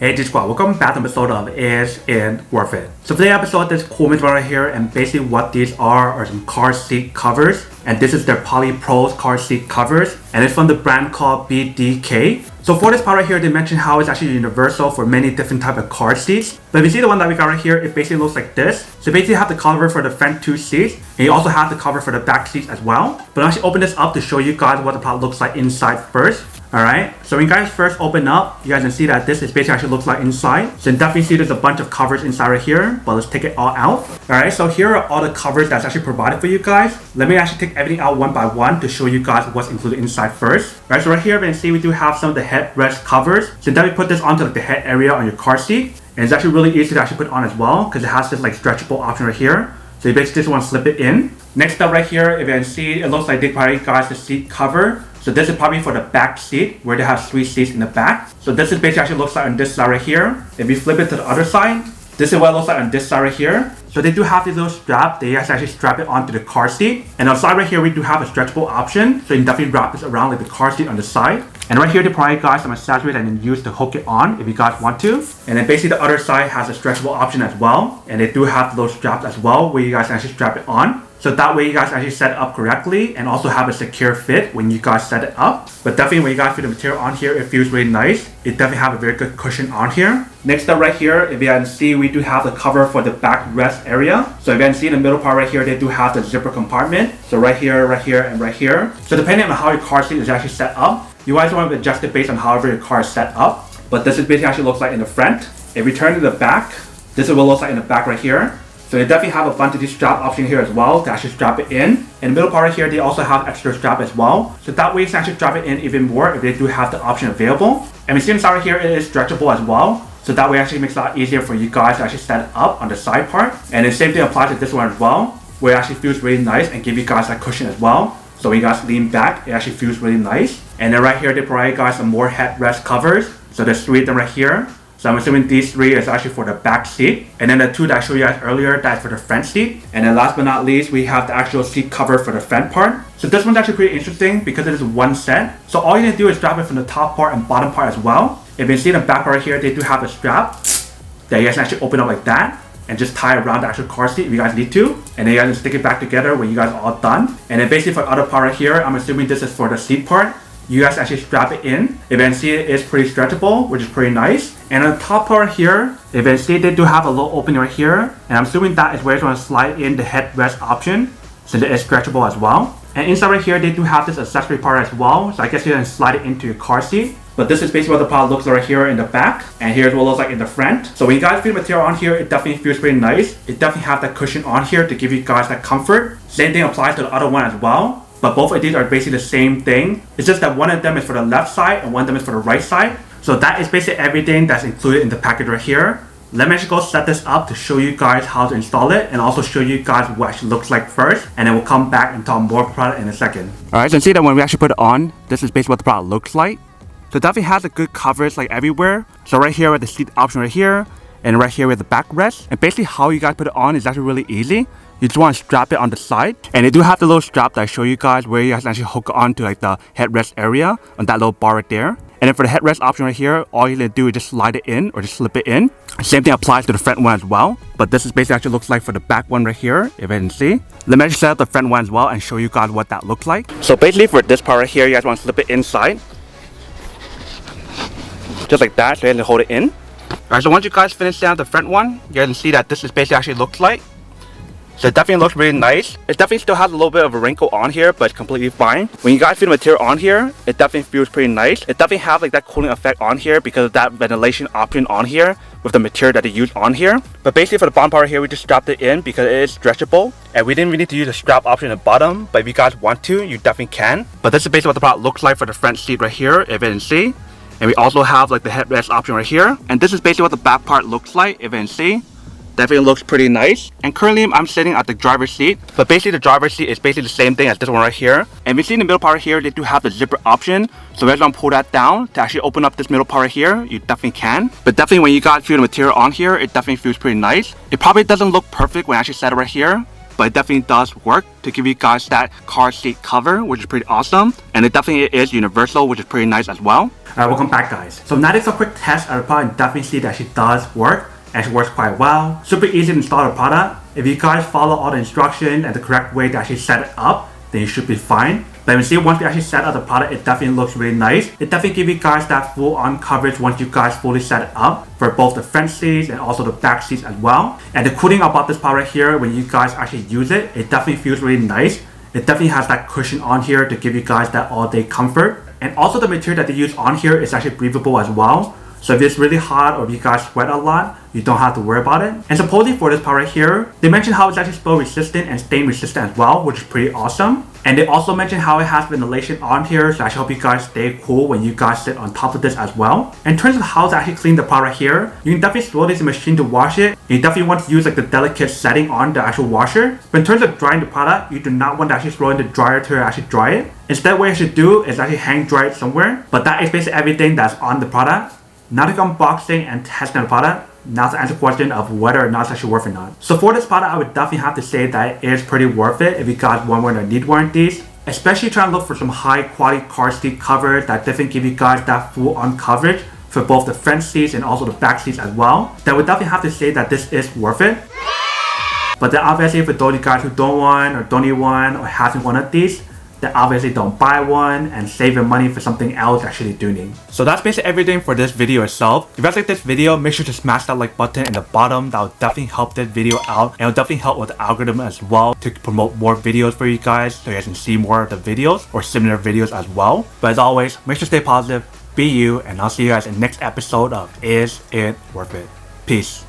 Hey G Squad, welcome back to an episode of Is It Worth It? So today's episode, this cool material right here, and basically what these are some car seat covers, and this is their PolyPro car seat covers, and it's from the brand called BDK. So for this part right here, they mentioned how it's actually universal for many different type of car seats. But if you see the one that we got right here, it basically looks like this. So basically you have the cover for the front two seats, and you also have the cover for the back seats as well. But I'll actually open this up to show you guys what the product looks like inside first. Alright, so when you guys first open up, you guys can see that this is basically actually looks like inside. So you can definitely see there's a bunch of covers inside right here, but let's take it all out. Alright, so here are all the covers that's actually provided for you guys. Let me actually take everything out one by one to show you guys what's included inside first. Alright, so right here, you can see we do have some of the headrest covers. So then we put this onto like the head area on your car seat. And it's actually really easy to actually put on as well, because it has this like stretchable option right here. So you basically just want to slip it in. Next up right here, if you can see, it looks like they provided guys the seat cover. So this is probably for the back seat, where they have 3 seats in the back. So this is basically actually looks like on this side right here. If you flip it to the other side, this is what it looks like on this side right here. So they do have this little strap. They actually strap it onto the car seat. And on the side right here, we do have a stretchable option. So you can definitely wrap this around like the car seat on the side. And right here, they provide guys some accessories and then use to hook it on if you guys want to. And then basically the other side has a stretchable option as well. And they do have those straps as well, where you guys can actually strap it on. So that way you guys actually set it up correctly and also have a secure fit when you guys set it up. But definitely when you guys feel the material on here, it feels really nice. It definitely have a very good cushion on here. Next up right here, if you can see, we do have the cover for the backrest area. So if you can see in the middle part right here, they do have the zipper compartment. So right here, and right here. So depending on how your car seat is actually set up, you guys want to adjust it based on however your car is set up. But this is basically actually looks like in the front. If we turn to the back, this is what it looks like in the back right here. So they definitely have a bunch of these strap options here as well to actually strap it in. In the middle part right here, they also have extra strap as well. So that way you can actually strap it in even more if they do have the option available. And we see inside right here, it is stretchable as well. So that way actually makes it a lot easier for you guys to actually set it up on the side part. And the same thing applies to this one as well, where it actually feels really nice and give you guys that cushion as well. So when you guys lean back, it actually feels really nice. And then right here, they provide you guys some more headrest covers. So there's 3 of them right here. So I'm assuming these 3 is actually for the back seat. And then the 2 that I showed you guys earlier, that's for the front seat. And then last but not least, we have the actual seat cover for the front part. So this one's actually pretty interesting because it is one set. So all you need to do is strap it from the top part and bottom part as well. If you see the back part right here, they do have a strap that you guys can actually open up like that and just tie around the actual car seat if you guys need to. And then you guys can stick it back together when you guys are all done. And then basically for the other part right here, I'm assuming this is for the seat part. You guys actually strap it in. If you can see, it is pretty stretchable, which is pretty nice. And on the top part here, if you can see, they do have a little opening right here. And I'm assuming that is where you want to slide in the headrest option, since it is stretchable as well. And inside right here, they do have this accessory part as well. So I guess you can slide it into your car seat. But this is basically what the product looks like right here in the back. And here's what it looks like in the front. So when you guys feel the material on here, it definitely feels pretty nice. It definitely has that cushion on here to give you guys that comfort. Same thing applies to the other one as well. But both of these are basically the same thing. It's just that one of them is for the left side and one of them is for the right side. So that is basically everything that's included in the package right here. Let me actually go set this up to show you guys how to install it and also show you guys what it actually looks like first. And then we'll come back and talk more product in a second. Alright, so you can see that when we actually put it on, this is basically what the product looks like. So it definitely has a good coverage like everywhere. So right here with the seat option right here, and right here with the backrest. And basically how you guys put it on is actually really easy. You just want to strap it on the side. And they do have the little strap that I show you guys where you guys can actually hook on to like the headrest area on that little bar right there. And then for the headrest option right here, all you need to do is just slide it in or just slip it in. Same thing applies to the front one as well. But this is basically actually looks like for the back one right here, if you can see. Let me actually set up the front one as well and show you guys what that looks like. So basically for this part right here, you guys want to slip it inside. Just like that, so you can hold it in. Alright, so once you guys finish down the front one, you guys can see that this is basically actually looks like. So it definitely looks really nice. It definitely still has a little bit of a wrinkle on here, but it's completely fine. When you guys feel the material on here, it definitely feels pretty nice. It definitely has like that cooling effect on here because of that ventilation option on here with the material that they use on here. But basically for the bottom part here, we just strapped it in because it is stretchable. And we didn't really need to use the strap option at the bottom, but if you guys want to, you definitely can. But this is basically what the product looks like for the front seat right here, if you can see. And we also have like the headrest option right here. And this is basically what the back part looks like, if you can see. Definitely looks pretty nice. And currently I'm sitting at the driver's seat, but basically the driver's seat is basically the same thing as this one right here. And we see in the middle part right here, they do have the zipper option. So if you want to pull that down to actually open up this middle part right here, you definitely can. But definitely when you guys feel the material on here, it definitely feels pretty nice. It probably doesn't look perfect when I actually set it right here, but it definitely does work to give you guys that car seat cover, which is pretty awesome. And it definitely is universal, which is pretty nice as well. Alright, welcome back guys. So now that it's a quick test, I would probably definitely see that she does work. And she works quite well. Super easy to install the product. If you guys follow all the instructions and the correct way to actually set it up, then you should be fine. But you see, once we actually set up the product, it definitely looks really nice. It definitely gives you guys that full on coverage once you guys fully set it up for both the front seats and also the back seats as well. And the cool thing about this part right here, when you guys actually use it, it definitely feels really nice. It definitely has that cushion on here to give you guys that all day comfort. And also the material that they use on here is actually breathable as well. So if it's really hot or if you guys sweat a lot, you don't have to worry about it. And supposedly for this part right here, they mentioned how it's actually spill resistant and stain resistant as well, which is pretty awesome. And they also mentioned how it has ventilation on here, so I should hope you guys stay cool when you guys sit on top of this as well. In terms of how to actually clean the part right here, you can definitely throw this in the machine to wash it. You definitely want to use like the delicate setting on the actual washer. But in terms of drying the product, you do not want to actually throw in the dryer to actually dry it. Instead, what you should do is actually hang dry it somewhere. But that is basically everything that's on the product. Now to unboxing and testing the product, now to answer the question of whether or not it's actually worth it or not. So for this product, I would definitely have to say that it is pretty worth it if you guys want one or need one of these. Especially trying to look for some high quality car seat covers that definitely give you guys that full on coverage for both the front seats and also the back seats as well. Then I would definitely have to say that this is worth it. But then obviously for those of you guys who don't want or don't need one or having one of these, then obviously don't buy one and save your money for something else actually do need. So that's basically everything for this video itself. If you guys like this video, make sure to smash that like button in the bottom. That will definitely help this video out, and it will definitely help with the algorithm as well to promote more videos for you guys so you guys can see more of the videos or similar videos as well. But as always, make sure to stay positive, be you, and I'll see you guys in the next episode of Is It Worth It? Peace.